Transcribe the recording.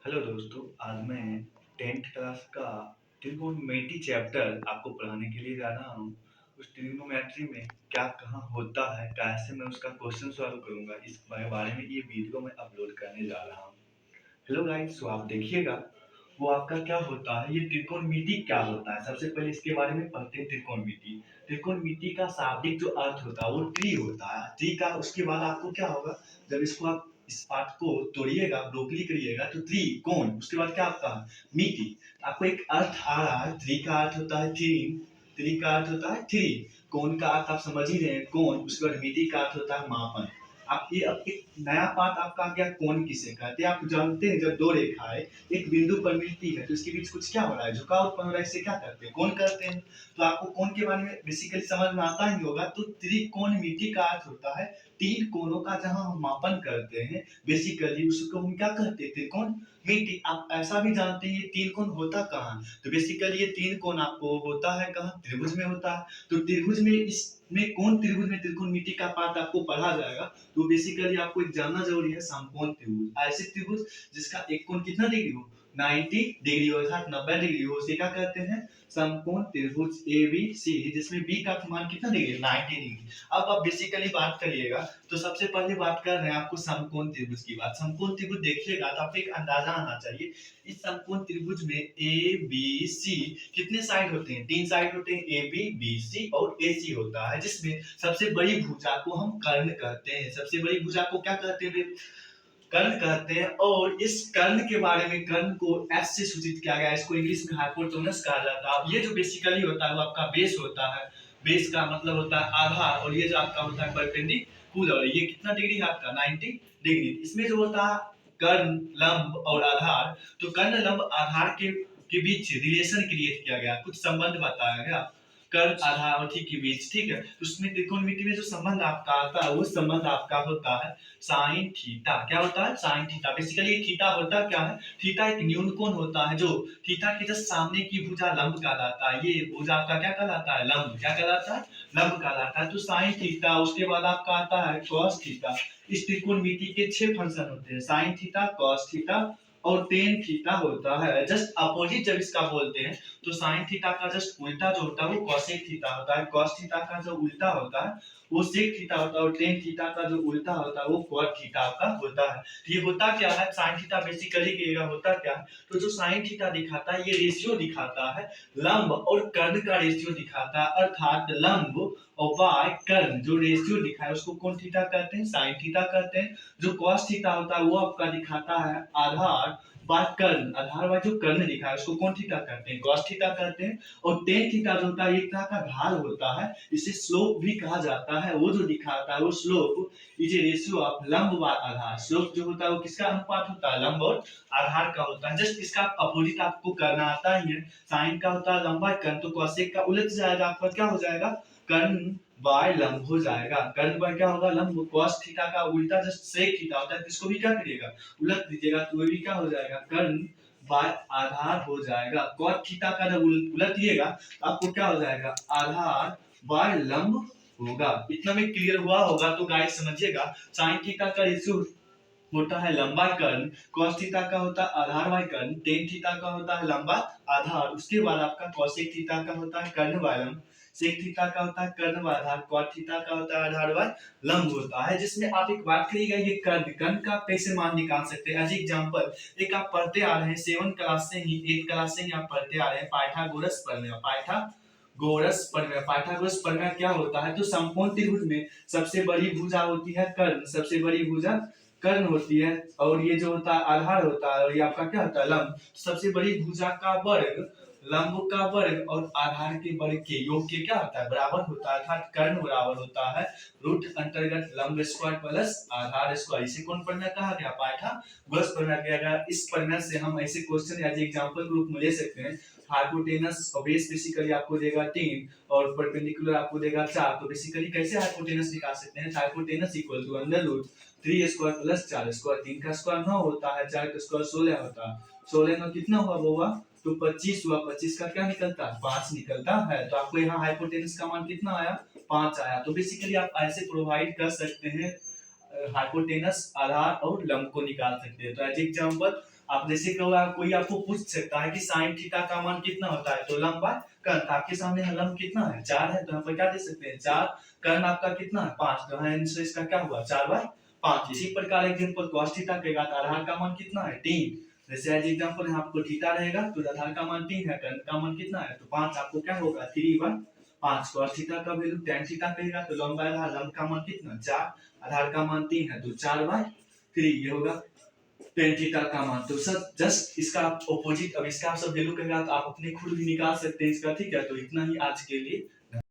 Hello दोस्तों, आज मैं 10th क्लास का ट्रिग्नोमेट्री चैप्टर आपको पढ़ाने के लिए जा रहा हूँ। उस ट्रिग्नोमेट्री में क्या कहाँ होता है, कैसे मैं उसका क्वेश्चन सॉल्व करूँगा, इस बारे में ये वीडियो मैं अपलोड करने जा रहा हूँ। हेलो गाइस, तो आप देखिएगा वो आपका क्या होता है, ये त्रिकोणमिति क्या होता है। सबसे पहले इसके बारे में पढ़ते हैं। त्रिकोणमिति त्रिकोणमिति का शाब्दिक जो अर्थ होता है वो ट्री होता है। ट्री का उसके बाद आपको क्या होगा, जब इसको आप इस पार्ट को तोड़िएगा, ब्रोकली करिएगा तो ट्री कोण, उसके बाद क्या आपका मिति। आपको एक अर्थ आ रहा है। ट्री का अर्थ होता है थ्री, ट्री का अर्थ होता है थ्री, कोण का अर्थ आप समझ ही रहे हैं कोण, उसके बाद मिति का अर्थ होता है मापन। आप ये अब एक नया पार्ट आपका आ गया, कोण किसे कहते हैं। आप जानते हैं जब दो रेखाएं एक बिंदु पर मिलती है तो इसके बीच कुछ क्या हो रहा है, झुकाव उत्पन्न हो रहा है, इसे क्या करते हैं, कोण करते हैं। तो आपको कोण के बारे में बेसिकली समझ में आता ही होगा। तो त्रिकोणमिति का अर्थ होता है तीन कोणों का जहां हम मापन करते हैं, बेसिकली उसको हम क्या कहते हैं, त्रिकोणमिति। आप ऐसा भी जानते हैं ये तीन कोण होता कहाँ, तो बेसिकली ये तीन कोण आपको होता है कहाँ, त्रिभुज में होता है। तो त्रिभुज में इसमें कौन त्रिभुज में त्रिकोणमिति का पाठ आपको पढ़ा जाएगा, तो बेसिकली आपको एक जानना जरूरी है, समकोण त्रिभुज। ऐसे त्रिभुज जिसका एक कोण कितना डिग्री हो, 90 डिग्री हो, अर्थात 90 डिग्री हो, उसे क्या कहते हैं, समकोण त्रिभुज ए बी सी, जिसमें बी का मान कितना डिग्री, 90 डिग्री। अब आप बेसिकली बात करिएगा तो सबसे पहले बात कर रहे हैं आपको समकोण त्रिभुज की बात। समकोण त्रिभुज देखिएगा तो आपको एक अंदाजा आना चाहिए, इस समकोण त्रिभुज में ए बी सी कितने साइड होते हैं, तीन साइड होते हैं, ए बी बी सी और ए सी होता है, जिसमें सबसे बड़ी भुजा को हम कर्ण कहते हैं। सबसे बड़ी भुजा को क्या कहते हैं, कर्ण कहते हैं। और इस कर्ण के बारे में, कर्ण को एस से सूचित किया गया, इसको इंग्लिश में हाइपोटेनस कहा जाता है। ये जो बेसिकली होता है वो आपका बेस होता है, बेस का मतलब होता है आधार, और ये जो आपका होता है परपेंडिकुलर, ये कितना डिग्री है आपका, 90 डिग्री। इसमें जो होता है कर्ण, लंब और आधार, तो कर्ण लंब आधार के बीच रिलेशन क्रिएट किया गया, कुछ संबंध बताया गया कर्ण आधार और ठीक के बीच, ठीक है। तो उसमें त्रिकोणमिति में जो संबंध आपका आता है वो संबंध आपका होता है साइन थीटा। क्या होता है, साइन थीटा। बेसिकली थीटा होता क्या है, थीटा एक न्यून कोण होता है जो थीटा के जस्ट सामने की भुजा लंब कहलाता है। ये भुजा आपका क्या कहलाता है, लंब। क्या कहलाता है, लंब कहलाता है। तो साइन थीटा, उसके बाद आपका आता है कॉस थीटा। इस त्रिकोणमिति के 6 फंक्शन होते हैं, साइन थीटा, कॉस थीटा और टेन थीटा होता है। जस्ट अपोजिट जब इसका बोलते हैं तो साइन थीटा का जस्ट उल्टा जो होता है वो कॉसेक थीटा होता है, कॉस थीटा का जो उल्टा होता है वो सेक थीटा होता है, और टेन थीटा का जो उल्टा होता है वो कॉट थीटा का होता है। तो ये होता क्या है, साइन थीटा बेसिकली होता क्या है, तो जो साइन थीटा दिखाता है ये रेशियो दिखाता है लंब और कर्ण का रेशियो दिखाता है, अर्थात लंब और बाय कर्ण जो रेशियो दिखा है उसको कौन थीटा कहते हैं, साइन थीटा कहते हैं। जो कॉस थीटा होता है वो आपका दिखाता है आधार बाय कर्ण, आधार बाय जो कर्ण दिखा है उसको कौन थीटा कहते हैं, कॉस थीटा कहते हैं। और टेन थीटा जो होता है एक तरह का ढाल होता है, इसे स्लोप भी कहा जाता है। वो जो दिखाता है वो slope is a ratio of लंब बाय आधार। स्लोप जो होता है वो किसका अनुपात होता है, लंब और आधार का होता है। जस्ट इसका अपोजिट आपको करना आता ही है, साइन का होता है लंब बाय कर्ण, तो कॉसेक का उलट जाएगा, आपका क्या हो जाएगा, कर्ण बाय लंब हो जाएगा। कर्ण बाय क्या होगा, लंब। कॉस थीटा का उल्टा जस्ट सेक थीटा होता है, इसको भी क्या करिएगा, उलट दीजिएगा, तो ये भी क्या हो जाएगा, कर्ण बाय आधार हो जाएगा। कॉट थीटा का जब उलटिएगा तो आपको क्या हो जाएगा, आधार बाय लंब होगा। इतना में क्लियर हुआ होगा। तो गाइस समझिएगा, साइन थीटा का रेशियो होता है लंबा कर्ण, cos थीटा का होता है आधार बाय कर्ण, टेन थीटा का होता है लंबा आधार, उसके बाद आपका cosec थीटा का होता है कर्ण बाय लंब, sec थीटा का होता है कर्ण बाय आधार, cot थीटा का होता है आधार बाय लंब होता है। जिसमें आप एक बात करिएगा, ये कर्ण कर्ण का कैसे मान निकाल सकते हैं। एज एग्जांपल एक आप पढ़ते आ रहे हैं 7 क्लास से ही, 8 क्लास से ही आप पढ़ते आ रहे हैं पाइथागोरस प्रमेय। पाइथागोरस प्रमेय क्या होता है, तो समकोण त्रिभुज में सबसे बड़ी भुजा होती है कर्ण, सबसे बड़ी भुजा कर्ण होती है, और ये जो होता है आधार होता है, और ये आपका क्या होता है, लंब। सबसे बड़ी भुजा का वर्ग, लंब का वर्ग और आधार के वर्ग के योग के क्या होता है, बराबर होता है, अर्थात कर्ण बराबर होता है रूट अंतर्गत लंब स्क्वायर प्लस आधार स्क्वायर। इसे कौन प्रमेय कहा गया, पाइथागोरस प्रमेय कहा गया। इस प्रमेय से हम ऐसे क्वेश्चन एज एग्जांपल ग्रुप में ले सकते हैं। हाइपोटेनस और बेस बेसिकली आपको देगा 3 और परपेंडिकुलर आपको देगा 4। तो बेसिकली कैसे हाइपोटेनस निकाल सकते हैं, hypotenuse equal to under root 3 square plus 4 square, 3 का स्क्वायर 9 होता है, 4 का स्क्वायर 16 होता है, 16 में कितना हुआ वो हुआ, तो 25 हुआ, 25 का क्या निकलता है, 5 निकलता है। तो आपको यहाँ हाइपोटेनस का मान कितना आया, 5 आया। तो बेसिकली आप ऐसे प्रोवाइड कर सकते हैं हाइपोटेनस, आधार और लंब को निकाल सकते हैं। तो एज एग्जाम्पल आप जैसे कहोगा, कोई आपको पूछ सकता है कि साइन थीटा का मान कितना होता है, तो लंब बाय कर्ण। आपके सामने लंब कितना है, 4 है, तो यहाँ पर क्या दे सकते हैं 4, कर्ण आपका कितना है 5, तो आंसर इसका क्या हुआ 4/5। इसी प्रकार एग्जाम्पल cos थीटा कहेगा तो आधार का मान कितना है 3। जैसे एज एग्जाम्पल यहाँ आपको थीटा रहेगा तो आधार का मान 3 है, कर्ण का मान कितना है तो 5, आपको क्या होगा 3/5। cos थीटा का वैल्यू tan थीटा कहेगा तो लंब बाय आधार, लंब का मान कितना 4, आधार का मान 3 है तो 4/3, ये होगा tan थीटा का मान। तो सर जस्ट इसका ऑपोजिट, अब इसका आप सब वैल्यू कहेगा तो आप अपने खुद भी निकाल सकते हैं इसका, ठीक है। तो इतना ही आज के लिए।